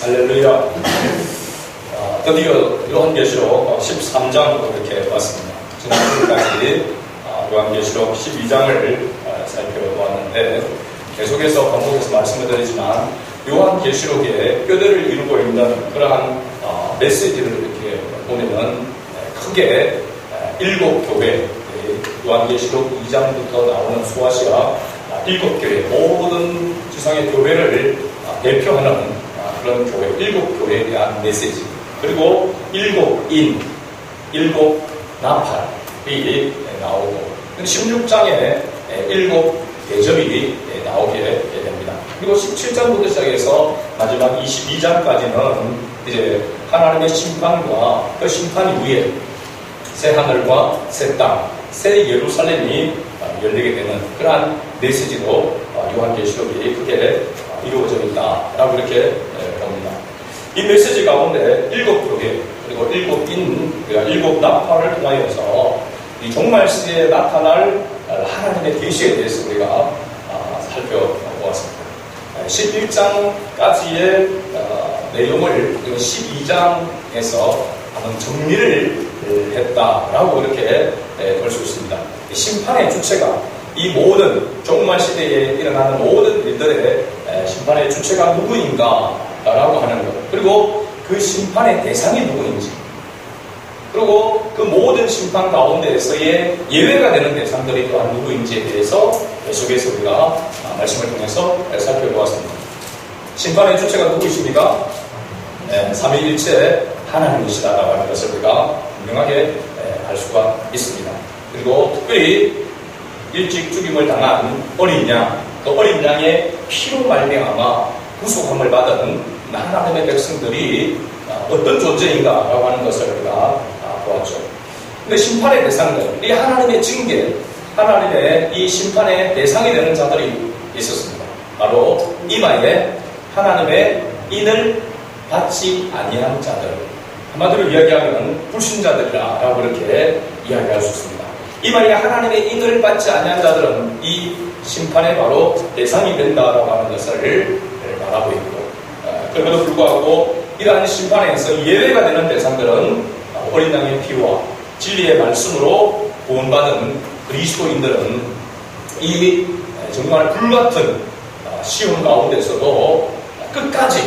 할렐루야. 드디어 요한계시록 13장으로 이렇게 왔습니다. 지난주까지 요한계시록 12장을 살펴보았는데 계속해서 반복해서 말씀을 드리지만 요한계시록에 뼈대를 이루고 있는 그러한 메시지를 이렇게 보면은 크게 7교회, 요한계시록 2장부터 나오는 소아시아 7교회, 모든 지상의 교회를 대표하는 그런 교회, 7교회에 대한 메시지, 그리고 7인, 7나팔이 나오고 16장에 7대접이 나오게 됩니다. 그리고 17장부터 시작해서 마지막 22장까지는 이제 하나님의 심판과 그 심판 이후에 새 하늘과 새 땅, 새 예루살렘이 열리게 되는 그러한 메시지로 요한계시록이 크게 이루어져 있다라고 이렇게 봅니다. 이 메시지 가운데 7교회 그리고 7인, 7나팔을 통하여서 이 종말 시대에 나타날 하나님의 계시에 대해서 우리가 살펴보았습니다. 11장까지의 내용을 12장에서 한번 정리를 했다라고 이렇게 볼 수 있습니다. 심판의 주체가 이 모든 종말 시대에 일어나는 모든 일들의 심판의 주체가 누구인가라고 하는 것, 그리고 그 심판의 대상이 누구인지, 그리고 그 모든 심판 가운데에서의 예외가 되는 대상들이 또한 누구인지에 대해서 계속해서 우리가 말씀을 통해서 살펴보았습니다. 심판의 주체가 누구이십니까? 삼위일체 하나님이시다라고 하는 것을 우리가 분명하게 알 수가 있습니다. 그리고 특별히 일찍 죽임을 당한 어린 양, 그 어린 양의 피로 말미암아 구속함을 받은 하나님의 백성들이 어떤 존재인가라고 하는 것을 우리가 보았죠. 근데 심판의 대상들, 이 하나님의 징계, 하나님의 이 심판의 대상이 되는 자들이 있었습니다. 바로 이마에 하나님의 인을 받지 아니한 자들, 한마디로 이야기하면 불신자들이라고 이렇게 이야기할 수 있습니다. 이마에 하나님의 인을 받지 아니한 자들은 이 심판의 바로 대상이 된다라고 하는 것을 말하고 있고, 그럼에도 불구하고 이러한 심판에서 예외가 되는 대상들은 어린 양의 피와 진리의 말씀으로 구원받은 그리스도인들은 이 정말 불같은 시험 가운데서도 끝까지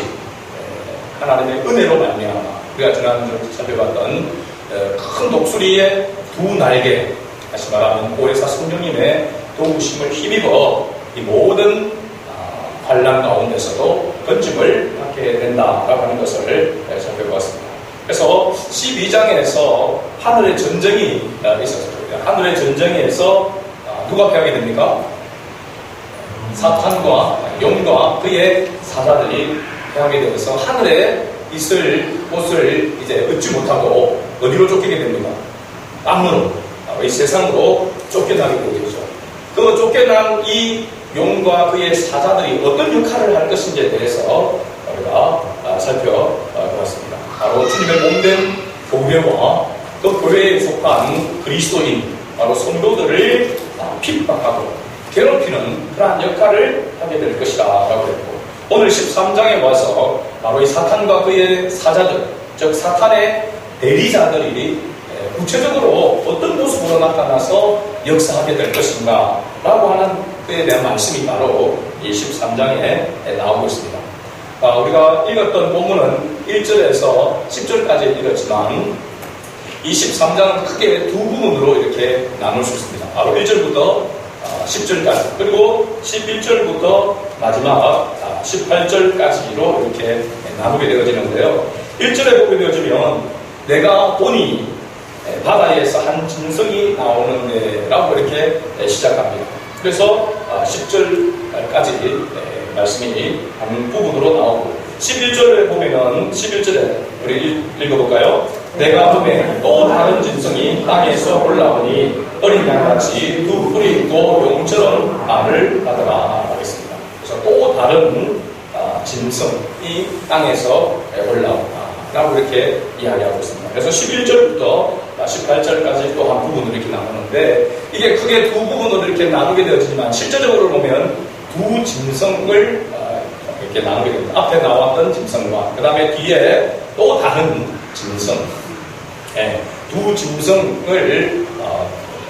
하나님의 은혜로 말미암아 우리가 지난주 살펴봤던 큰 독수리의 두 날개, 다시 말하면 보혜사 성령님의 도우심을 힘입어 이 모든 환난 가운데서도 건짐을 받게 된다라고 하는 것을 살펴보았습니다. 그래서 12장에서 하늘의 전쟁이 있었습니다. 하늘의 전쟁에서 누가 패하게 됩니까? 사탄과 용과 그의 사자들이 패하게 되어서 하늘에 있을 곳을 이제 얻지 못하고 어디로 쫓기게 됩니까? 땅으로, 이 세상으로 쫓겨나게 되죠. 그 쫓겨난 이 용과 그의 사자들이 어떤 역할을 할 것인지에 대해서 우리가 살펴보았습니다. 바로 주님의 몸된 교회와 그 교회에 속한 그리스도인, 바로 성도들을 핍박하고 괴롭히는 그러한 역할을 하게 될 것이다 라고 했고, 오늘 13장에 와서 바로 이 사탄과 그의 사자들, 즉 사탄의 대리자들이 구체적으로 어떤 모습으로 나타나서 역사하게 될 것인가 라고 하는 그에 대한 말씀이 바로 이 13장에 나오고 있습니다. 우리가 읽었던 본문은 1절에서 10절까지 읽었지만 이 13장은 크게 두 부분으로 이렇게 나눌 수 있습니다. 바로 1절부터 10절까지, 그리고 11절부터 마지막 18절까지로 이렇게 나누게 되어지는데요. 1절에 보게 되어지면 내가 보니 바다에서 한 짐승이 나오는데 라고 이렇게 시작합니다. 그래서 10절까지 말씀이 한 부분으로 나오고, 11절에 보면 11절에 우리 읽어볼까요? 내가 보면 또 다른 짐승이 땅에서 올라오니 어린 양같이 두 뿔이 있고 용처럼 말을 하더라 하겠습니다. 그래서 또 다른 짐승이 땅에서 올라온다 라고 이렇게 이야기하고 있습니다. 그래서 11절부터 18절까지 또 한 부분으로 이렇게 나누는데, 이게 크게 두 부분으로 이렇게 나누게 되어지지만 실제적으로 보면 두 짐승을 이렇게 나누게 됩니다. 앞에 나왔던 짐승과 그 다음에 뒤에 또 다른 짐승, 두 짐승을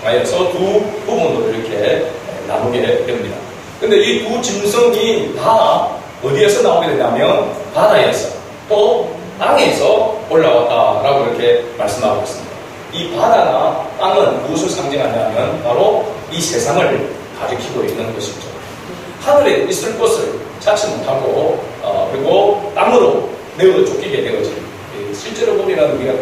하여서 두 부분으로 이렇게 나누게 됩니다. 근데 이 두 짐승이 다 어디에서 나오게 되냐면 바다에서 또 땅에서 올라왔다라고 이렇게 말씀하고 있습니다. 이 바다나 땅은 무엇을 상징하냐면 바로 이 세상을 가리키고 있는 것이죠. 하늘에 있을 것을 찾지 못하고 그리고 땅으로 내어 쫓기게 되어진, 실제로 보면 우리가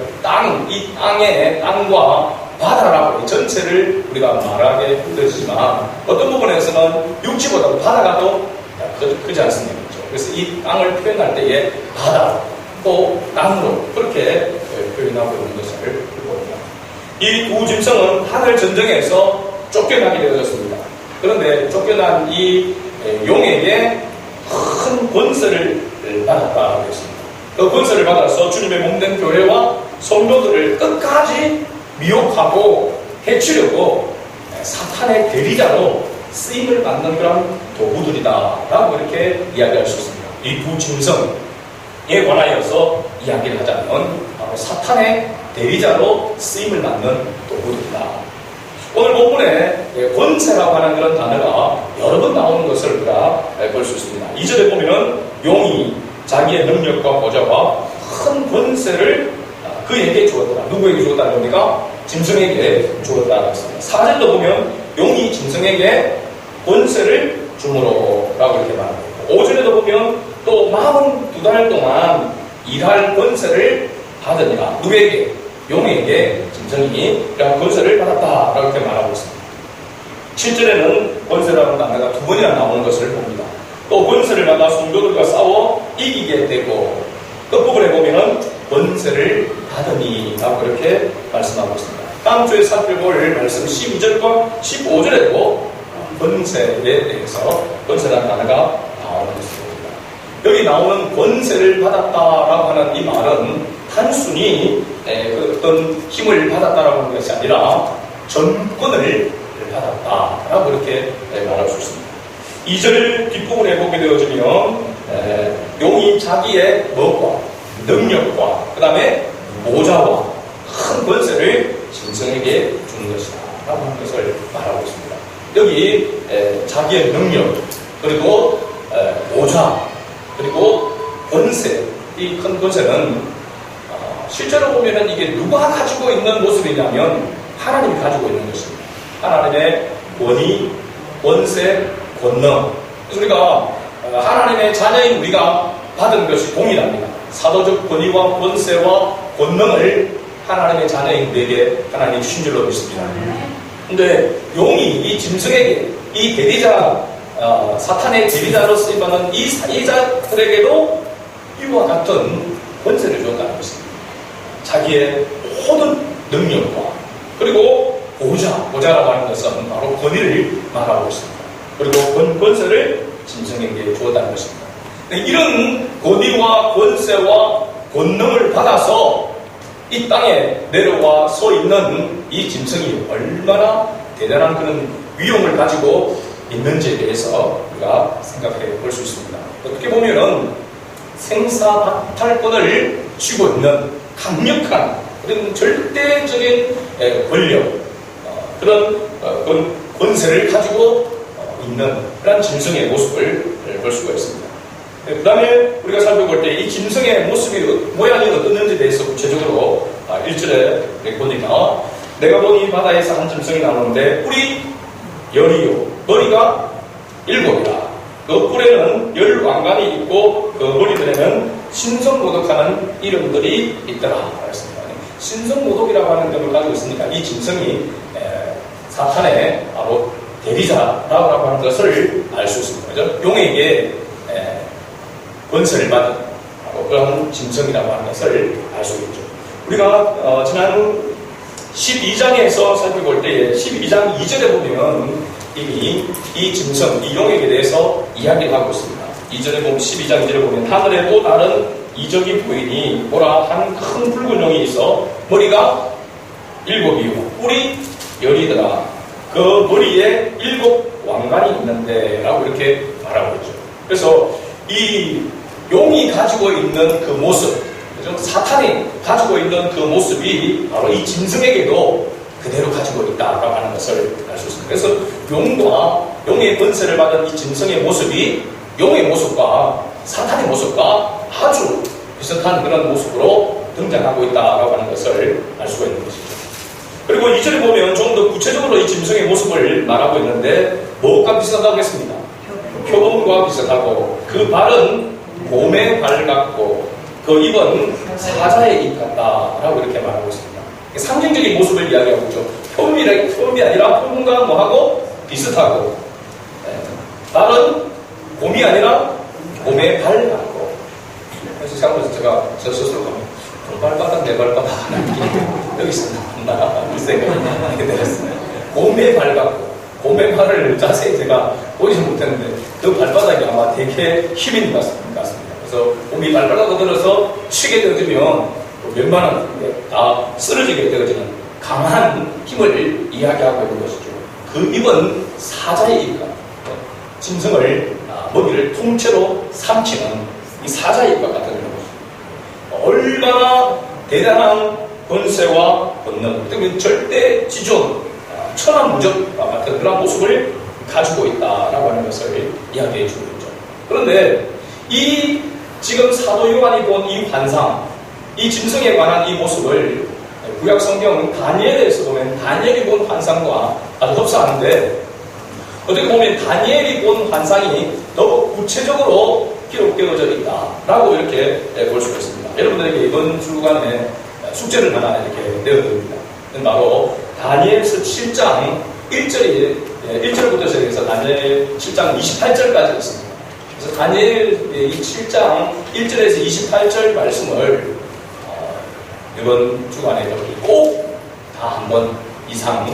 이 땅의 땅과 바다라고 전체를 우리가 말하게 되지만 어떤 부분에서는 육지보다도 바다가 더 크지 않습니까? 그래서 이 땅을 표현할 때에 바다 또 땅으로 그렇게 표현하고 있는 것을 봅니다. 이 두 짐승은 하늘 전쟁에서 쫓겨나게 되어졌습니다. 그런데 쫓겨난 이 용에게 큰 권세를 받았다고 했습니다. 그 권세를 받아서 주님의 몸된 교회와 성도들을 끝까지 미혹하고 해치려고 사탄의 대리자로 쓰임을 받는 그런 도구들이다라고 이렇게 이야기할 수 있습니다. 이 두 짐승에 관하여서 이야기를 하자면 바로 사탄의 대리자로 쓰임을 받는 도구들이다. 오늘 본문에 권세라고 하는 그런 단어가 여러 번 나오는 것을 우리가 볼 수 있습니다. 2절에 보면 용이 자기의 능력과 보좌와 큰 권세를 그에게 주었더라. 누구에게 주었다는 겁니까? 짐승에게 주었다고 했습니다. 4절도 보면 용이 짐승에게 권세를 주므로 라고 이렇게 말합니다. 5절에도 보면 또 42달 동안 일할 권세를 받으니라. 누구에게? 용에게 짐승이 이러한 권세를 받았다라고 이렇게 말하고 있습니다. 7절에는 권세라는 단어가 두 번이나 나오는 것을 봅니다. 또 권세를 받아 성도들과 싸워 이기게 되고 끝부분에 보면은 권세를 받으니 라고 이렇게 말씀하고 있습니다. 다음 주에 살펴볼 말씀 12절과 15절에도 권세에 대해서 권세라는 단어가 나오는 것입니다. 여기 나오는 권세를 받았다라고 하는 이 말은 단순히 어떤 힘을 받았다라고 하는 것이 아니라 전권을 받았다라고 이렇게 말할 수 있습니다. 2절 뒷부분에 보게 되어지면 용이 자기의 멋과 능력과 그 다음에 모자와 큰 권세를 짐승에게 주는 것이다 라고 하는 것을 말하고 있습니다. 여기 자기의 능력 그리고 모자 그리고 권세, 이 큰 권세는 실제로 보면은 이게 누가 가지고 있는 모습이냐면 하나님이 가지고 있는 것입니다. 하나님의 권위, 권세, 권능. 그래서 우리가 하나님의 자녀인 우리가 받은 것이 동일합니다. 사도적 권위와 권세와 권능을 하나님의 자녀인 우리에게 하나님이 주신 줄로 믿습니다. 근데 용이 이 짐승에게 이 대리자, 사탄의 대리자로 쓰임받는 이 사이자들에게도 이와 같은 권세를 주었다는 것입니다. 자기의 모든 능력과 그리고 보좌라고 하는 것은 바로 권위를 말하고 있습니다. 그리고 권세를 짐승에게 주었다는 것입니다. 이런 권위와 권세와 권능을 받아서 이 땅에 내려와 서 있는 이 짐승이 얼마나 대단한 그런 위용을 가지고 있는지에 대해서 우리가 생각해 볼 수 있습니다. 어떻게 보면은 생사박탈권을 쥐고 있는 강력한 그런 절대적인 권력, 그런 권세를 가지고 있는 그런 짐승의 모습을 볼 수가 있습니다. 그 다음에 우리가 살펴볼 때 이 짐승의 모양이 어떻는지에 대해서 구체적으로 1절에 보니까 내가 본 이 바다에서 한 짐승이 나오는데 뿔이 열이요 머리가 7이라 그 뿔에는 10왕관이 있고 그 머리들에는 신성모독하는 이름들이 있더라 그랬습니다. 신성모독이라고 하는 점을 가지고 있으니까 이 짐승이 사탄의 바로 대리자라고 하는 것을 알 수 있습니다. 그죠? 용에게 권세를 받은 그런 짐승이라고 하는 것을 알 수 있죠. 우리가 지난 12장에서 살펴볼 때에 12장 2절에 보면 이미 이 짐승, 이 용에게 대해서 이야기를 하고 있습니다. 2절에 보면 12장 2절에 보면 하늘에 또 다른 이적이 보이니 보라 한 큰 붉은 용이 있어 머리가 7이요 뿔이 10이더라 그 머리에 7 왕관이 있는데 라고 이렇게 말하고 있죠. 그래서 이 용이 가지고 있는 그 모습, 그죠? 사탄이 가지고 있는 그 모습이 바로 이 짐승에게도 그대로 가지고 있다라고 하는 것을 알 수 있습니다. 그래서 용과 용의 권세를 받은 이 짐승의 모습이 용의 모습과 사탄의 모습과 아주 비슷한 그런 모습으로 등장하고 있다라고 하는 것을 알 수가 있는 것이죠. 그리고 2절에 보면 좀 더 구체적으로 이 짐승의 모습을 말하고 있는데 무엇과 비슷하다고 했습니다. 표범과 비슷하고 그 발은 곰의 발 같고 그 입은 사자의 입 같다라고 이렇게 말하고 있습니다. 상징적인 모습을 이야기하고 있죠. 표범이 아니라 표범과 뭐하고 비슷하고, 발은 곰이 아니라 곰의 발 같고. 그래서 생각해서 제가 저 스스로 가면 발바닥 내 발바닥 하나 여기서 나온다 이 생각이 하게 되었어요. 곰의 발 같고, 곰의 발을 자세히 제가 보지 못했는데 그 발바닥이 아마 되게 힘이 있는 것 같습니다. 그래서 곰이 발바닥을 들어서 치게 되어지면 웬만한 다 쓰러지게 되어지는 강한 힘을 이야기하고 있는 것이죠. 그 입은 사자의 입 같아요. 짐승을 먹이를 통째로 삼키는 이 사자의 입과 같은 것입니다. 얼마나 대단한 권세와 권능, 그리고 절대 지존, 천하무적과 같은 그런 모습을 가지고 있다라고 하는 것을 이야기해 주고 있죠. 그런데 이 지금 사도 요한이 본 이 환상, 이 짐승에 관한 이 모습을 구약 성경 다니엘에서 보면 다니엘이 본 환상과 아주 흡사하는데, 어떻게 보면 다니엘이 본 환상이 더 구체적으로 기록되어져 있다라고 이렇게 볼 수가 있습니다. 여러분들에게 이번 주간에 숙제를 하나 이렇게 내어드립니다. 바로 다니엘서 7장 1절부터 시작해서 다니엘 7장 28절까지 있습니다. 그래서 다니엘 이 7장 1절에서 28절 말씀을 이번 주간에 꼭 다 한번 이상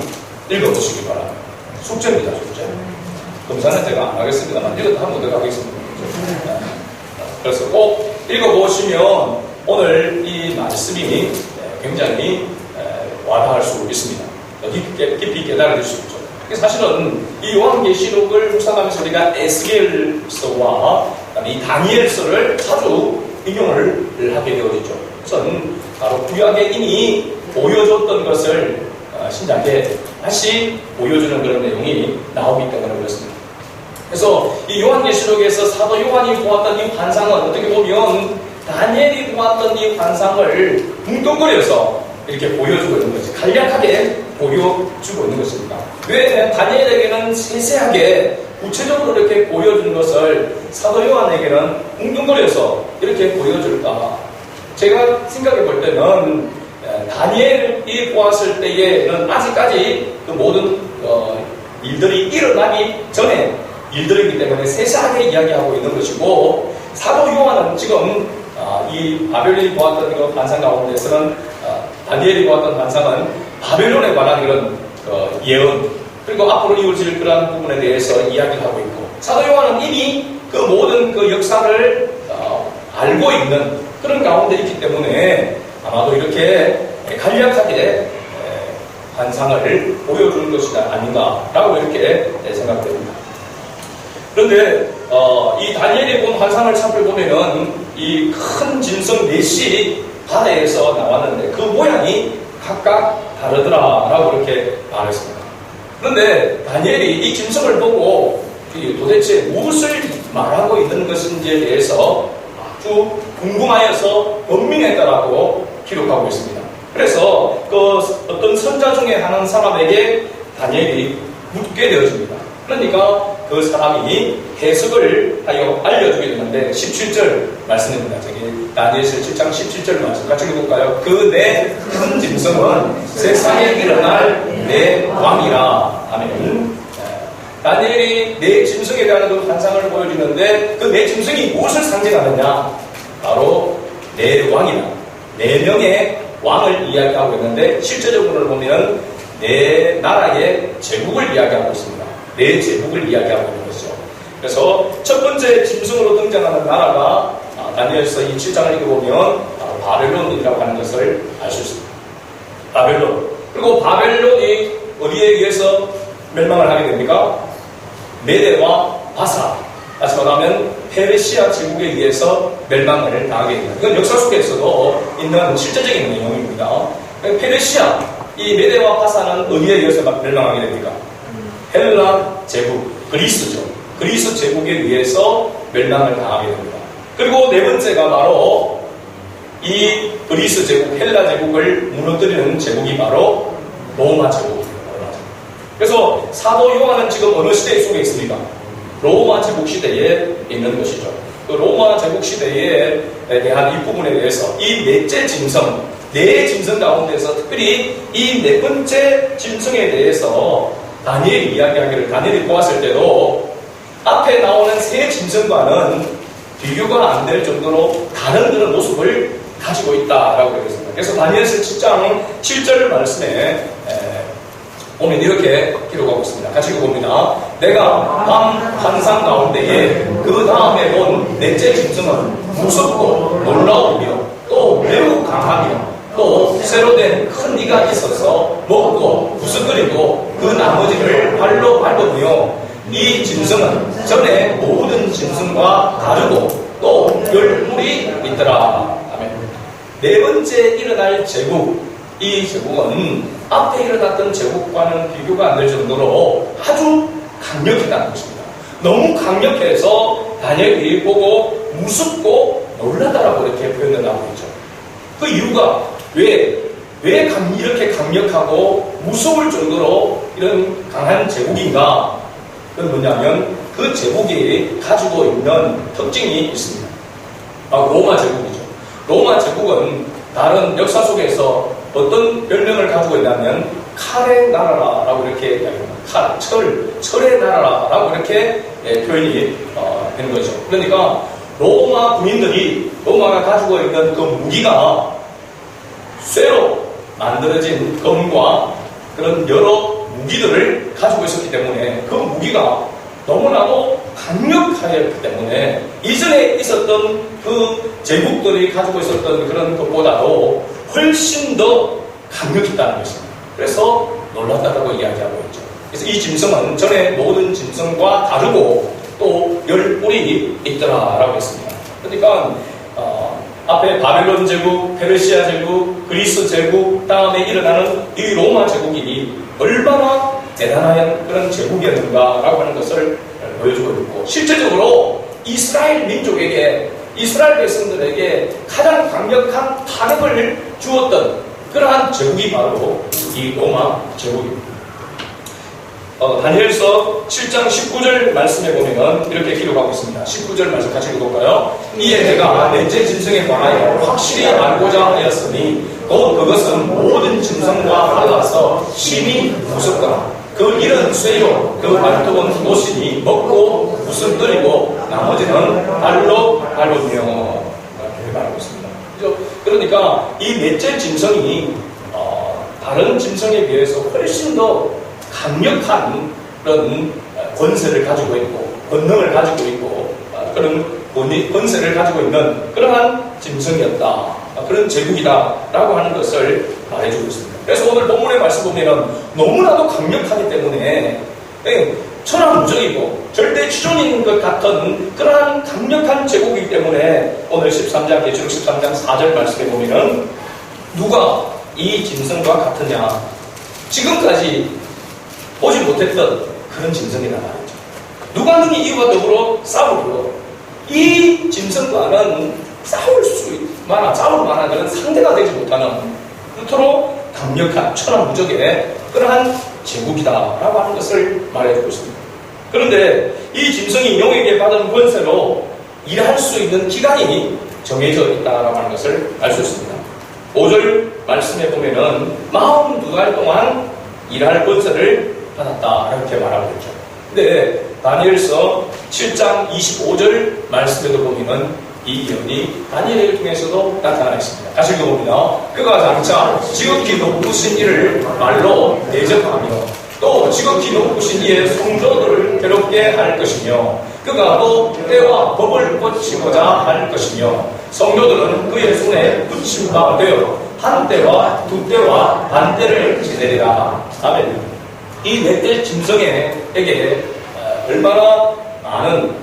읽어보시기 바랍니다. 숙제입니다, 숙제. 검사는 제가 안 하겠습니다만 이것도 한번 더 하겠습니다. 그래서 꼭 읽어보시면 오늘 이 말씀이 굉장히 와닿을 수 있습니다. 깊이 깨달을 수 있죠. 사실은 이 요한계시록을 묵상하면서 우리가 에스겔서와 이 다니엘서를 자주 인용을 하게 되어지죠. 우선 바로 구약에 이미 보여줬던 것을 신약에 다시 보여주는 그런 내용이 나오기 때문에 그렇습니다. 그래서 이 요한계시록에서 사도 요한이 보았던 이 환상은 어떻게 보면 다니엘이 보았던 이 환상을 뭉뚱그려서 이렇게 보여주고 있는 것이 간략하게 보여주고 있는 것입니다. 왜 다니엘에게는 세세하게 구체적으로 이렇게 보여주는 것을 사도 요한에게는 뭉뚱그려서 이렇게 보여줄까? 제가 생각해 볼 때는 다니엘이 보았을 때에는 아직까지 그 모든 일들이 일어나기 전에 일들이기 때문에 세세하게 이야기하고 있는 것이고, 사도 요한은 지금 이 바벨론이 보았던 이런 환상 가운데서는 다니엘이 보았던 환상은 바벨론에 관한 이런 예언, 그리고 앞으로 이루어질 그런 부분에 대해서 이야기를 하고 있고, 사도 요한은 이미 그 모든 그 역사를 알고 있는 그런 가운데 있기 때문에 아마도 이렇게 간략하게 환상을 보여주는 것이 아닌가라고 이렇게 생각됩니다. 그런데 이 다니엘이 본 환상을 살펴보면 이 큰 짐승 넷이 바다에서 나왔는데 그 모양이 각각 다르더라라고 이렇게 말했습니다. 그런데 다니엘이 이 짐승을 보고 도대체 무엇을 말하고 있는 것인지에 대해서 아주 궁금하여서 번민했다라고 기록하고 있습니다. 그래서 그 어떤 선자 중에 한 사람에게 다니엘이 묻게 되어집니다. 그러니까 그 사람이 해석을 하여 알려주게 되는데 17절 말씀입니다. 저기 다니엘서 7장 17절 말씀 같이 읽어볼까요? 그 내 큰 짐승은 세상에 일어날 내 왕이라 하면, 다니엘이 내 짐승에 대한 그 환상을 보여주는데 그 내 짐승이 무엇을 상징하느냐? 바로 내 왕이라, 네 명의 왕을 이야기하고 있는데, 실제적으로 보면 내 나라의 제국을 이야기하고 있습니다. 내 제국을 이야기하고 있는 것이죠. 그래서 첫 번째 짐승으로 등장하는 나라가 다니엘서 이 7장을 읽어보면 바벨론이라고 하는 것을 알 수 있습니다. 바벨론. 그리고 바벨론이 어디에 의해서 멸망을 하게 됩니까? 메대와 바사, 다시 말하면 페르시아 제국에 의해서 멸망을 당하게 됩니다. 이건 역사 속에서도 있는 실제적인 내용입니다. 페르시아, 이 메데와 파사는 어디에 의해서 멸망하게 됩니까? 헬라 제국, 그리스죠. 그리스 제국에 의해서 멸망을 당하게 됩니다. 그리고 네 번째가 바로 이 그리스 제국, 헬라 제국을 무너뜨리는 제국이 바로 로마 제국입니다. 그래서 사도 요한은 지금 어느 시대 속에 있습니까? 로마 제국 시대에 있는 것이죠. 그 로마 제국 시대에 대한 이 부분에 대해서 이 넷째 짐승, 네 짐승 가운데서 특별히 이 네 번째 짐승에 대해서 다니엘이 이야기하기를, 다니엘이 보았을 때도 앞에 나오는 세 짐승과는 비교가 안 될 정도로 다른 그런 모습을 가지고 있다라고 얘기했습니다. 그래서 다니엘서 7장 7절 말씀에 보면 이렇게 기록하고 있습니다. 같이 읽어봅니다. 내가 밤 환상 가운데에 그 다음에 본 넷째 짐승은 무섭고 놀라우며 또 매우 강하며 또 새로 된 큰 이가 있어서 먹고 부스거리고 그 나머지를 발로 밟으며 이 짐승은 전에 모든 짐승과 다르고 또 열물이 있더라. 아멘. 네 번째 일어날 제국, 이 제국은 앞에 일어났던 제국과는 비교가 안 될 정도로 아주 강력했다는 것입니다. 너무 강력해서 다니엘이 보고 무섭고 놀라다라고 이렇게 표현을 하고 있죠. 그 이유가 왜 이렇게 강력하고 무서울 정도로 이런 강한 제국인가? 그건 뭐냐면 그 제국이 가지고 있는 특징이 있습니다. 로마 제국이죠. 로마 제국은 다른 역사 속에서 어떤 별명을 가지고 있냐면 칼의 나라라고 이렇게 이야기합니다. 철의 나라라고 이렇게 표현이 되는 거죠. 그러니까 로마 군인들이 로마가 가지고 있는 그 무기가 쇠로 만들어진 검과 그런 여러 무기들을 가지고 있었기 때문에 그 무기가 너무나도 강력하였기 때문에 이전에 있었던 그 제국들이 가지고 있었던 그런 것보다도 훨씬 더 강력했다는 것입니다. 그래서 놀랐다고 이야기하고 있죠. 그래서 이 짐승은 전에 모든 짐승과 다르고 또 열 뿔이 있더라라고 했습니다. 그러니까 앞에 바벨론 제국, 페르시아 제국, 그리스 제국, 다음에 일어나는 이 로마 제국이 얼마나 대단한 그런 제국이었는가라고 하는 것을 보여주고 있고, 실제적으로 이스라엘 민족에게, 이스라엘 백성들에게 가장 강력한 타격을 주었던 그러한 제국이 바로 이 로마 제국입니다. 다니엘서 7장 19절 말씀에 보면 이렇게 기록하고 있습니다. 19절 말씀 같이 읽어볼까요? 이에 내가 넷째 짐승에 관하여 확실히 알고자 하였으니 곧 그것은 모든 짐승과 달라서 심히 무섭거나 그 일은 쇠요 그 발톱은 노시니 먹고 부스러뜨리고 나머지는 발로 밟으며 이렇게 말하고 있습니다. 그러니까 이 넷째 짐승이 다른 짐승에 비해서 훨씬 더 강력한 그런 권세를 가지고 있고 권능을 가지고 있고 그런 권세를 가지고 있는 그러한 짐승이었다, 그런 제국이다라고 하는 것을 말해주고 있습니다. 그래서 오늘 본문의 말씀 보면 너무나도 강력하기 때문에 천하무적이고 절대 취존인 것 같은 그러한 강력한 제국이기 때문에 오늘 13장 계시록 13장 4절 말씀에 보면 누가 이 짐승과 같으냐, 지금까지 보지 못했던 그런 짐승이란 말이죠. 누가 능히 이와 더불어 싸우고 이 짐승과는 싸울 만한 그런 상대가 되지 못하는 그토록 강력한 천하무적의 그러한 제국이다라고 하는 것을 말해주고 있습니다. 그런데 이 짐승이 용에게 받은 권세로 일할 수 있는 기간이 정해져 있다라고 하는 것을 알 수 있습니다. 5절 말씀에 보면은 42달 동안 일할 권세를 받았다 이렇게 말하고 있죠. 근데 다니엘서 7장 25절 말씀에도 보면은 이 예언이 다니엘을 통해서도 나타나 있습니다. 다시 읽어봅니다. 그가 장차 지극히 높으신 이를 말로 대적하며 또 지극히 높으신 이의 성도들을 괴롭게 할 것이며 그가 또 때와 법을 고치고자 할 것이며 성도들은 그의 손에 붙임 바 되어 한 때와 두 때와 반 때를 지내리라. 아멘. 이 넷째 짐승에게 얼마나 많은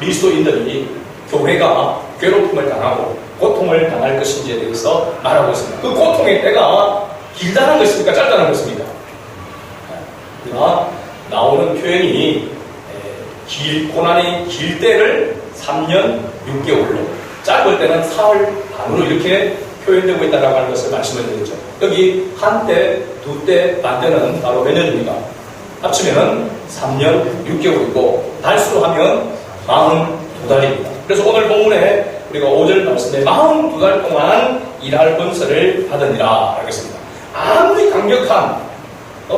그리스도인들이 교회가 괴롭힘을 당하고 고통을 당할 것인지에 대해서 말하고 있습니다. 그 고통의 때가 길다는 것입니까? 짧다는 것입니까? 그러나 나오는 표현이 고난의 길 때를 3년 6개월로, 짧을 때는 사흘 반으로 이렇게 표현되고 있다고 하는 것을 말씀을 드렸죠. 여기 한 때, 두 때, 반 때는 바로 몇 년입니까? 합치면 3년 6개월이고 달수로 하면 42달입니다. 그래서 오늘 본문에 우리가 5절 말씀에 42달 동안 일할 권세를 받으니라 하겠습니다. 아무리 강력한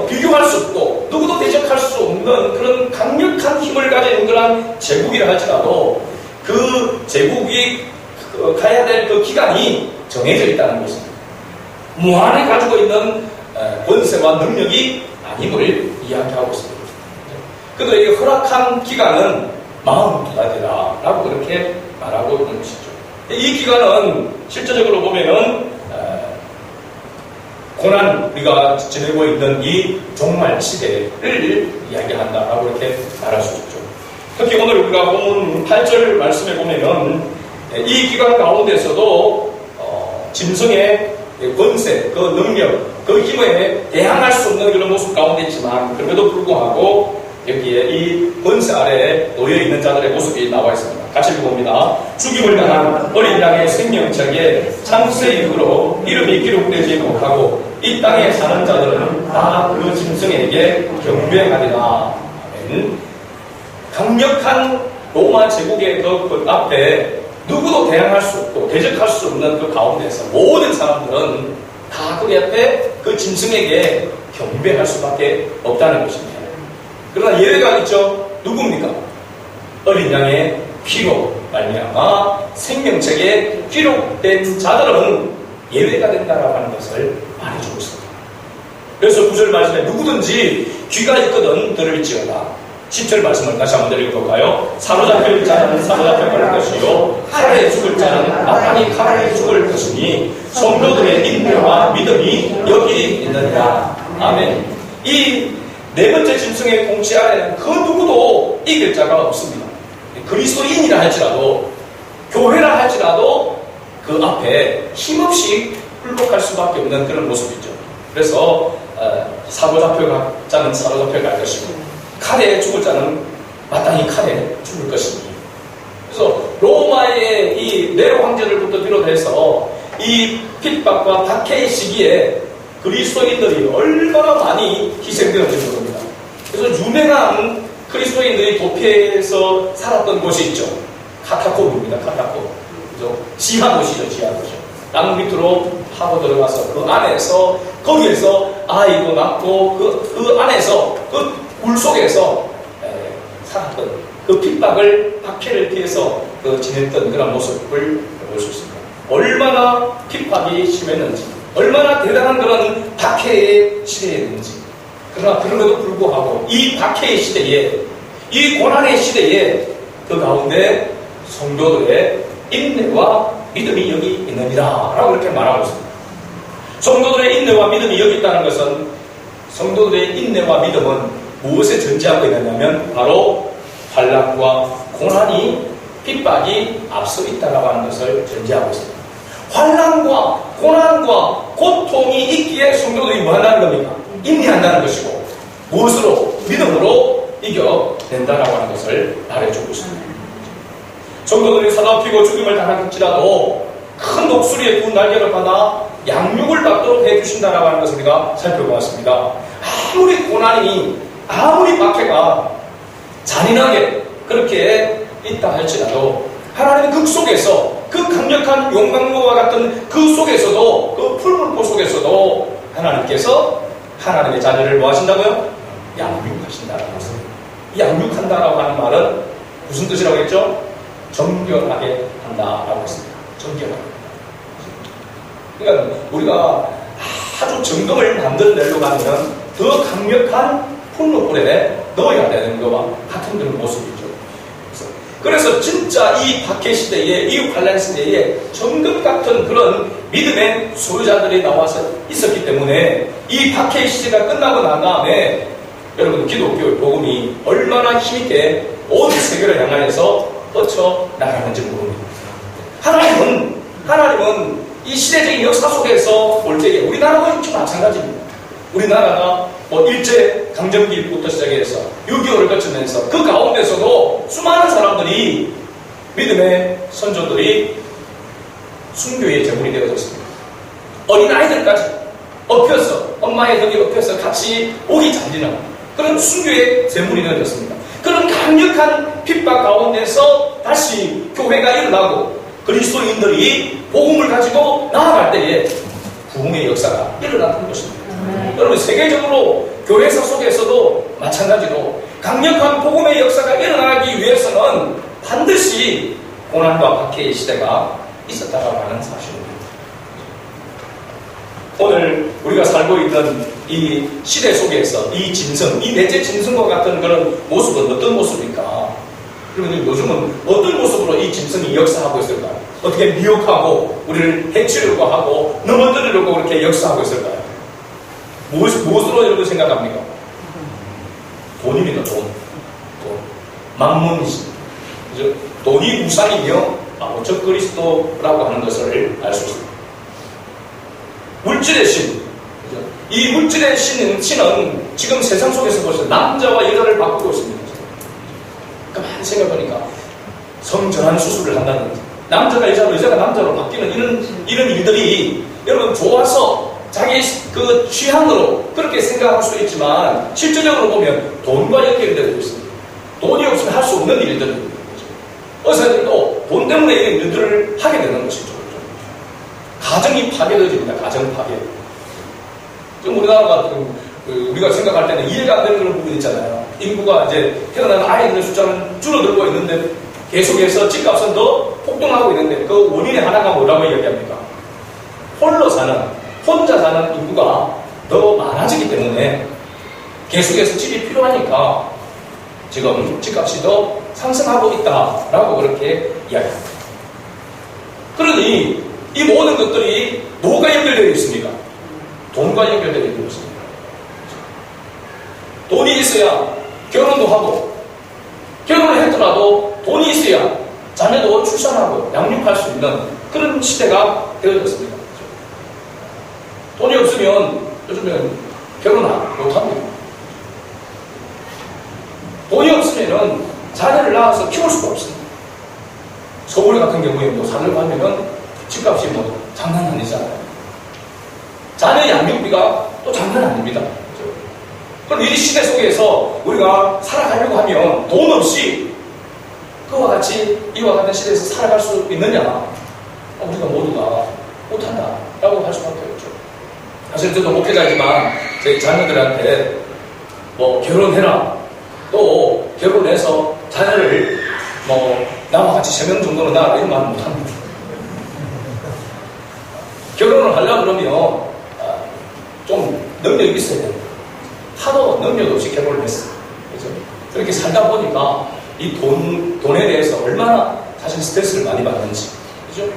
비교할 수 없고 누구도 대적할 수 없는 그런 강력한 힘을 가진 그런 제국이라 할지라도 그 제국이 가야 될 그 기간이 정해져 있다는 것입니다. 무한히 가지고 있는 권세와 능력이 아님을 이야기하고 있습니다. 그들에게 허락한 기간은 42달이라 라고 그렇게 말하고 있는 것이죠. 이 기간은 실제적으로 보면은 고난 우리가 지내고 있는 이 종말 시대를 이야기한다라고 이렇게 말할 수 있죠. 특히 오늘 우리가 본 8절 말씀에 보면은 이 기간 가운데서도 짐승의 권세, 그 능력, 그 힘에 대항할 수 없는 그런 모습 가운데 있지만 그럼에도 불구하고 여기에 이 권세 아래에 놓여 있는 자들의 모습이 나와 있습니다. 같이 읽어봅니다. 죽임을 당한 어린 양의 생명책에 창세 이후로 이름이 기록되지 못하고 이 땅에 사는 자들은 다 그 짐승에게 경배하리라. 아멘. 강력한 로마 제국의 그 앞에 누구도 대항할 수 없고 대적할 수 없는 그 가운데서 모든 사람들은 다 그 앞에 그 짐승에게 경배할 수밖에 없다는 것입니다. 그러나 예외가 있죠. 누굽니까? 어린 양의 피로 말미암아 생명책에 기록된 자들은 예외가 된다라고 하는 것을 말해주고 있습니다. 그래서 9절 말씀에 누구든지 귀가 있거든 들을지어다. 10절 말씀을 다시 한번 읽어볼까요? 사로잡힐 자는 사로잡힐 것이요 칼에 죽을 자는 마땅히 칼에 죽을 것이니 성도들의 인내와 믿음이 여기 있느니라. 아멘. 이 네 번째 짐승의 통치 아래는 그 누구도 이길 자가 없습니다. 그리스도인이라 할지라도 교회라 할지라도 그 앞에 힘없이 굴복할 수밖에 없는 그런 모습이죠. 그래서 사로잡힐 자는 사로잡힐 갈 것이고 칼에 죽을 자는 마땅히 칼에 죽을 것이니. 그래서 로마의 이 네로 황제들부터 비롯해서 이 핍박과 박해의 시기에 그리스도인들이 얼마나 많이 희생되었는지 모릅니다. 그래서 유명한 그리스도인들이 도피해서 살았던 곳이 있죠. 카타콤입니다. 카타콤. 그죠? 지하도시죠. 지하도시. 땅 밑으로 파고 들어가서 그 안에서 거기에서 아이도 낳고 그 안에서 그 물 속에서 살았던 그 핍박을 박해를 피해서 지냈던 그런 모습을 볼 수 있습니다. 얼마나 핍박이 심했는지, 얼마나 대단한 그런 박해의 시대였는지. 그러나 그럼에도 불구하고 이 박해의 시대에, 이 고난의 시대에 그 가운데 성도들의 인내와 믿음이 여기 있느니라 라고 이렇게 말하고 있습니다. 성도들의 인내와 믿음이 여기 있다는 것은 성도들의 인내와 믿음은 무엇에 전제하고 있느냐면 바로 환난과 고난이 핍박이 앞서 있다라고 하는 것을 전제하고 있습니다. 환난과 고난과 고통이 있기에 성도들이 뭐 한다는 겁니까? 인내한다는 것이고 무엇으로? 믿음으로 이겨낸다라고 하는 것을 말해주고 있습니다. 성도들이 사다피고 죽임을 당할지라도 큰 독수리의 두 날개를 받아 양육을 받도록 해주신다라고 하는 것을 우리가 살펴보았습니다. 아무리 고난이 아무리 박해가 잔인하게 그렇게 있다 할지라도 하나님의 극 속에서 그 강력한 용광로와 같은 그 속에서도 그 풀물포 속에서도 하나님께서 하나님의 자녀를 뭐 하신다고요? 양육하신다라고 했습니다. 양육한다라고 하는 말은 무슨 뜻이라고 했죠? 정결하게 한다라고 했습니다. 정결하게. 그러니까 우리가 아주 정금을 만들어내려고 하면 더 강력한 풀물불에 넣어야 되는 것과 같은 그런 모습이죠. 그래서 진짜 이 박해 시대에, 이 환난 시대에 정금 같은 그런 믿음의 소유자들이 나와서 있었기 때문에 이 박해 시대가 끝나고 난 다음에 여러분 기독교 복음이 얼마나 힘있게 온 세계를 향하여서 뻗쳐 나가는지 모릅니다. 하나님은 이 시대적인 역사 속에서 볼 때에 우리나라와 이렇게 마찬가지입니다. 우리나라가 일제 강점기부터 시작해서 6.25를 거치면서 그 가운데서도 수많은 사람들이 믿음의 선조들이 순교의 제물이 되어졌습니다. 어린아이들까지 엎혀서 엄마의 덕에 엎혀서 같이 목이 잘리는 그런 순교의 제물이 되어졌습니다. 그런 강력한 핍박 가운데서 다시 교회가 일어나고 그리스도인들이 복음을 가지고 나아갈 때에 부흥의 역사가 일어나는 것입니다. 여러분 세계적으로 교회사 속에서도 마찬가지로 강력한 복음의 역사가 일어나기 위해서는 반드시 고난과 박해의 시대가 있었다고 하는 사실입니다. 오늘 우리가 살고 있던 이 시대 속에서 이 짐승, 이 넷째 짐승과 같은 그런 모습은 어떤 모습입니까? 그러면 요즘은 어떤 모습으로 이 짐승이 역사하고 있을까요? 어떻게 미혹하고 우리를 해치려고 하고 넘어뜨리려고 그렇게 역사하고 있을까요? 무엇으로 여러분 생각합니까? 돈입니다. 돈. 만문이십니다. 그죠? 돈이 우상이며 적그리스도라고 하는 것을 알 수 있습니다. 물질의 신. 그죠? 이 물질의 신은 지금 세상 속에서 보시면 남자와 여자를 바꾸고 있습니다. 가만히 생각해보니까 성전환 수술을 한다든지 남자가 여자로 여자가 남자로 바뀌는 이런 일들이 여러분 좋아서 자기 그 취향으로 그렇게 생각할 수 있지만 실질적으로 보면 돈과 연결되어 있습니다. 돈이 없으면 할 수 없는 일들입니다. 의사들도 돈 때문에 이런 일들을 하게 되는 것이죠. 가정이 파괴되어집니다. 가정 파괴. 지금 우리나라가 우리가 생각할 때는 이해가 안 되는 그런 부분이 있잖아요. 인구가 이제 태어나는 아이들의 숫자는 줄어들고 있는데 계속해서 집값은 더 폭등하고 있는데 그 원인의 하나가 뭐라고 이야기합니까? 혼자 사는 인구가 더 많아지기 때문에 계속해서 집이 필요하니까 지금 집값이 더 상승하고 있다라고 그렇게 이야기합니다. 그러니 이 모든 것들이 뭐가 연결되어 있습니까? 돈과 연결되어 있는 것입니다. 돈이 있어야 결혼도 하고 결혼을 했더라도 돈이 있어야 자녀도 출산하고 양육할 수 있는 그런 시대가 되어졌습니다. 돈이 없으면 요즘엔 결혼 못합니다. 돈이 없으면 자녀를 낳아서 키울 수가 없습니다. 서울 같은 경우에 살려고 하면은 집값이 장난 아니잖아요. 자녀 양육비가 또 장난 아닙니다. 그럼 이 시대 속에서 우리가 살아가려고 하면 돈 없이 그와 같이 이와 같은 시대에서 살아갈 수 있느냐? 우리가 모두가 못한다라고 할 수밖에 없죠. 사실 저도 목회자지만 저희 자녀들한테 결혼해라. 또 결혼해서 자녀를 나와 같이 3명 정도는 낳아라 이런 말은 못합니다. 결혼을 하려고 그러면 좀 능력이 있어야 됩니다. 하도 능력 없이 결혼을 했어요. 그죠? 그렇게 살다 보니까 이 돈에 대해서 얼마나 사실 스트레스를 많이 받는지. 그죠?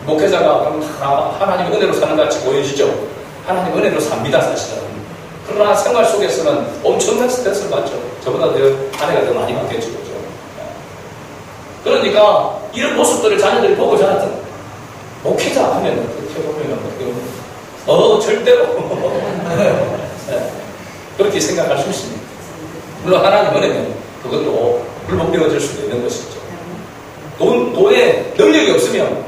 목회자가 하나님의 은혜로 사는 것 같이 보여지죠? 하나님의 은혜로 삽니다, 사실은. 그러나 생활 속에서는 엄청난 스트레스를 받죠. 저보다 아내가 더 많이 받겠죠. 그죠? 그러니까 이런 모습들을 자녀들이 보고 저한테 목회자 하면 어떻게 보면 절대로 그렇게 생각할 수 있습니다. 물론 하나님 은혜면 그것도 불복되어질 수도 있는 것이죠. 돈에 능력이 없으면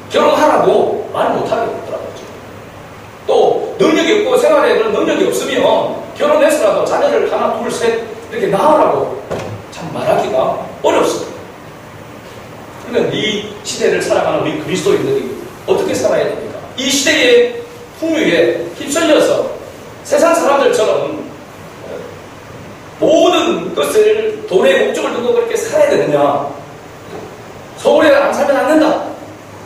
결혼하라고 말 못하게 되더라고요. 또 능력이 없고 생활에 그런 능력이 없으면 결혼해서라도 자녀를 하나 둘 셋 이렇게 낳으라고 참 말하기가 어렵습니다. 그러면 이 시대를 살아가는 우리 그리스도인들이 어떻게 살아야 됩니까? 이 시대의 풍요에 휩쓸려서 세상 사람들처럼 모든 것을 돈의 목적을 두고 그렇게 살아야 되느냐? 서울에 안 살면 안 된다.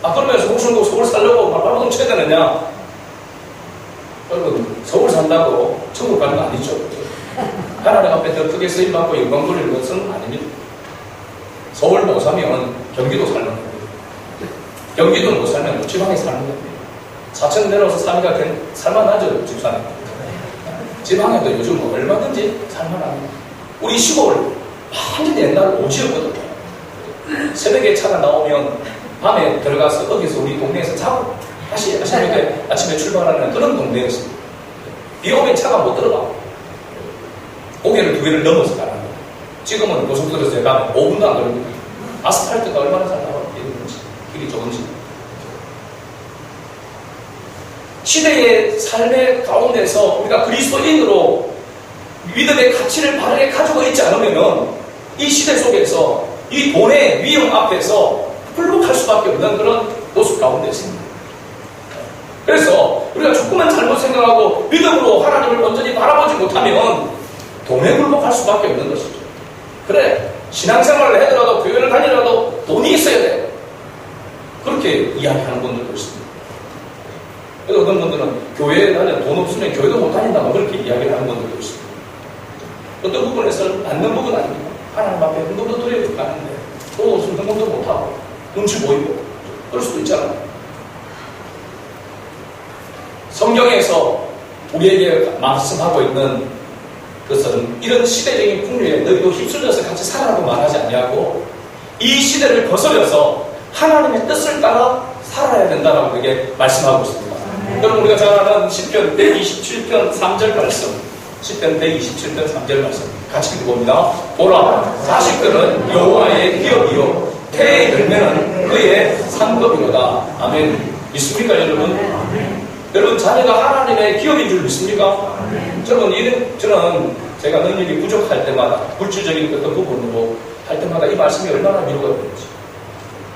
그러면 서울 살려고 발버둥 쳐야 되느냐? 여러분, 서울 산다고 천국 가는 거 아니죠? 하나님 앞에 더 크게 쓰임받고 영광 돌리는 것은 아닙니다. 서울 못 사면 경기도 살는 겁니다. 경기도 못 살면 지방에 사는 겁니다. 사천 내려와서 사니까 살만하죠, 집사님. 지방에도 요즘 얼마든지 살만합니다. 우리 시골 완전히 옛날 오지였거든요. 새벽에 차가 나오면 밤에 들어가서 거기서 우리 동네에서 자고 다시 아침에 출발하는 그런 동네였습니다. 비 오면 차가 못 들어가. 고개를 2개를 넘어서 가는 거예요. 지금은 고속도로에서 가면 5분도 안 걸립니다. 아스팔트가 얼마나 잘 나와 있는지, 길이 좋은지. 시대의 삶의 가운데서 우리가 그리스도인으로 믿음의 가치를 바르게 가지고 있지 않으면 이 시대 속에서 이 돈의 위험 앞에서 굴복할 수밖에 없는 그런 모습 가운데 있습니다. 그래서 우리가 조금만 잘못 생각하고 믿음으로 하나님을 온전히 바라보지 못하면 돈에 굴복할 수밖에 없는 것이죠. 그래, 신앙생활을 하더라도 교회를 다니더라도 돈이 있어야 돼. 그렇게 이야기하는 분들도 있습니다. 그래서 어떤 분들은 교회에 다니면 돈 없으면 교회도 못 다닌다고 그렇게 이야기를 하는 분들도 있습니다. 어떤 부분에서는 맞는 부분 아닙니까? 하나님 앞에 헌금도 드려야 가는데 돈 없으면 헌금도 못하고 눈치 보이고 그럴 수도 있잖아요. 성경에서 우리에게 말씀하고 있는 것은 이런 시대적인 풍류에 너희도 휩쓸려서 같이 살아라고 말하지 않냐고 이 시대를 거스려서 하나님의 뜻을 따라 살아야 된다라고 우리에게 말씀하고 있습니다. 여러분 우리가 잘 아는 시편 127편 3절 말씀, 시편 127편 3절 말씀 같이 읽어봅니다. 보라, 자식들은 여호와의 기업이요 태의 열매는 그의 상급이로다. 아멘. 믿습니까 여러분? 여러분 자녀가 하나님의 기업인 줄 믿습니까? 저는 제가 능력이 부족할 때마다 물질적인 어떤 부분으로 할 때마다 이 말씀이 얼마나 위로가 되는지.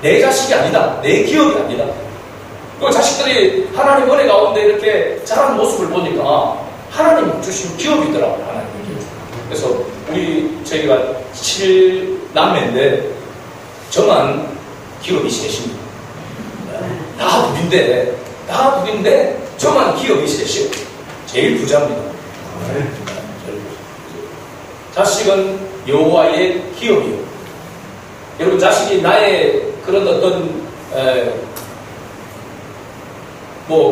내 자식이 아니다. 내 기업이 아니다. 그 자식들이 하나님 은혜 가운데 이렇게 자라는 모습을 보니까 하나님 주신 기업이더라고요. 하나님의 기업. 그래서 저희가 7남매인데 저만 기업이 셋입니다. 다 부인데 저만 기업이 셋이에요. 제일 부자입니다. 자식은 여호와의 기업이요. 여러분 자식이 나의 그런 어떤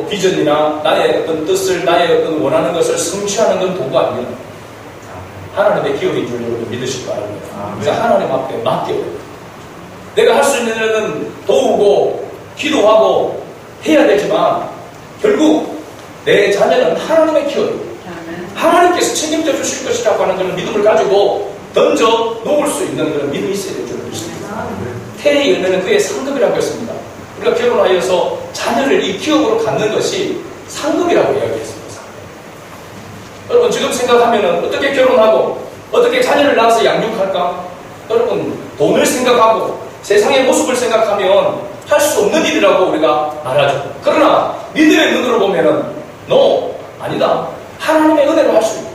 비전이나 나의 어떤 뜻을 나의 어떤 원하는 것을 성취하는 건 도구 아닙니다. 하나님의 기업인 줄 여러분 믿으실 바랍니다. 그래서 하나님 앞에 맡겨요. 내가 할 수 있는 일은 도우고 기도하고 해야 되지만 결국 내 자녀는 하나님의 기업이에요. 하나님께서 책임져 주실 것이라고 하는 그런 믿음을 가지고 던져 놓을 수 있는 그런 믿음이 있어야 될 줄 믿습니다. 태의 열매는 그의 상급이라고 했습니다. 우리가 결혼하여서 자녀를 이 기업으로 갖는 것이 상급이라고 이야기했습니다. 여러분 지금 생각하면 어떻게 결혼하고 어떻게 자녀를 낳아서 양육할까? 여러분 돈을 생각하고 세상의 모습을 생각하면 할 수 없는 일이라고 우리가 말하죠. 그러나 믿음의 눈으로 보면은 아니다. 하나님의 은혜로 할 수 있고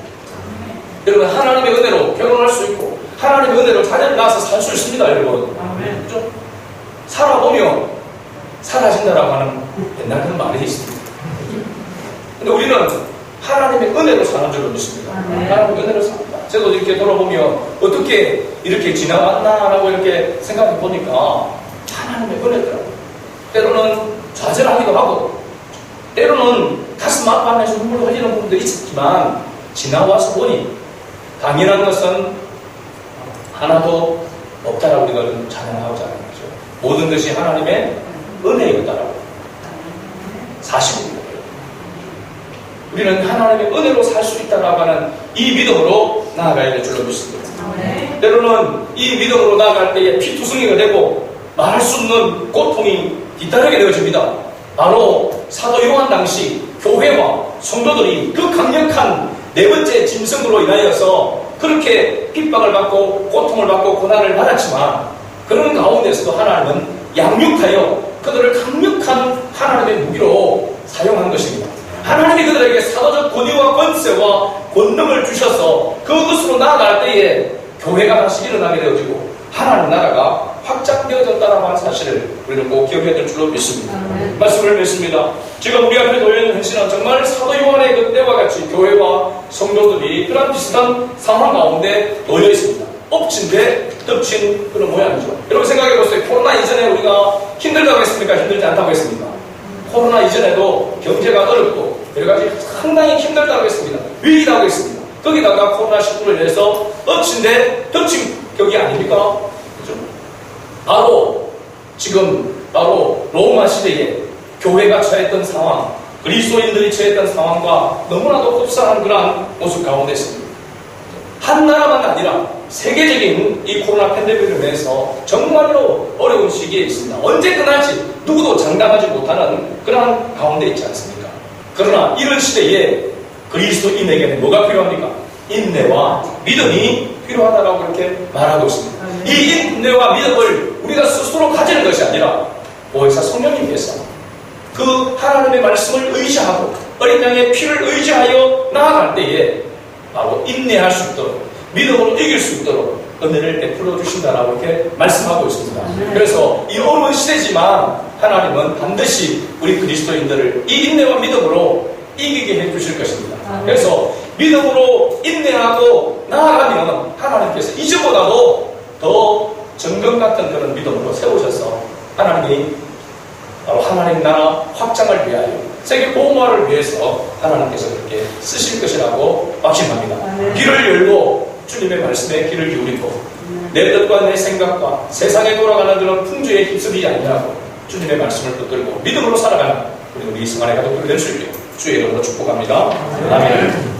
여러분 하나님의 은혜로 결혼할 수 있고 하나님의 은혜로 자녀를 낳아서 살 수 있습니다. 여러분 그렇죠? 살아보면 사라진다라고 하는 옛날 그런 말이 있습니다. 근데 우리는 하나님의 은혜로 사는 줄로 믿습니다. 하나님의 은혜로 삽니다. 저도 이렇게 돌아보면 어떻게 이렇게 지나왔나라고 이렇게 생각해 보니까 하나님의 은혜더라고요. 때로는 좌절하기도 하고 때로는 가슴 아파하면서 눈물을 흘리는 부분도 있었지만 지나와서 보니 당연한 것은 하나도 없다라고 우리가 찬양하고자 하는 거죠. 모든 것이 하나님의 은혜였다라고 사실입니다. 우리는 하나님의 은혜로 살 수 있다라고 하는 이 믿음으로 나아가야 될 줄로 믿습니다. 때로는 이 믿음으로 나아갈 때에 피투성이가 되고 말할 수 없는 고통이 뒤따르게 되어집니다. 바로 사도 요한 당시 교회와 성도들이 그 강력한 네 번째 짐승으로 인하여서 그렇게 핍박을 받고 고통을 받고 고난을 받았지만 그런 가운데서도 하나님은 양육하여 그들을 강력한 하나님의 무기로 사용한 것입니다. 하나님이 그들에게 사도적 권위와 권세와 권능을 주셔서 그것으로 나아갈 때에 교회가 다시 일어나게 되어지고 하나님 나라가 확장되어졌다는 사실을 우리는 꼭 기억해야 될 줄로 믿습니다. 말씀을 맺습니다. 지금 우리 앞에 놓여있는 현실은 정말 사도 요한의 그때와 같이 교회와 성도들이 그런 비슷한 상황 가운데 놓여 있습니다. 엎친 데 덮친 그런 모양이죠. 여러분 생각해 보세요. 코로나 이전에 우리가 힘들다고 했습니까? 힘들지 않다고 했습니까? 코로나 이전에도 경제가 어렵고 여러 가지 상당히 힘들다고 했습니다. 위기라고 했습니다. 거기다가 코로나19를 해서 엎친 데 덮친 격이 아닙니까? 그렇죠? 바로 로마 시대에 교회가 처했던 상황, 그리스도인들이 처했던 상황과 너무나도 흡사한 그러한 모습 가운데 있습니다. 한 나라만 아니라 세계적인 이 코로나 팬데믹을 인해서 정말로 어려운 시기에 있습니다. 언제 끝날지 누구도 장담하지 못하는 그러한 가운데 있지 않습니까? 그러나 이런 시대에 그리스도인에게는 뭐가 필요합니까? 인내와 믿음이 필요하다고 그렇게 말하고 있습니다. 이 인내와 믿음을 우리가 스스로 가지는 것이 아니라 보혜사 성령님께서 그 하나님의 말씀을 의지하고 어린 양의 피를 의지하여 나아갈 때에 바로 인내할 수 있도록 믿음으로 이길 수 있도록 은혜를 베풀어 주신다라고 이렇게 말씀하고 있습니다. 그래서 이 어려운 시대지만 하나님은 반드시 우리 그리스도인들을 이 인내와 믿음으로 이기게 해주실 것입니다. 그래서 믿음으로 인내하고 나아가면 하나님께서 이전보다도 더 정금 같은 그런 믿음으로 세우셔서 하나님이 바로 하나님 나라 확장을 위하여 세계 보호마를 위해서 하나님께서 그렇게 쓰실 것이라고 확신합니다. 귀를 열고 주님의 말씀에 귀를 기울이고 내 뜻과 내 생각과 세상에 돌아가는 그런 풍조에 휩쓸리지 아니하고 주님의 말씀을 붙들고 믿음으로 살아가는 우리 이승환의 가족들이 될 수 있게 주의 이름으로 축복합니다. 아멘.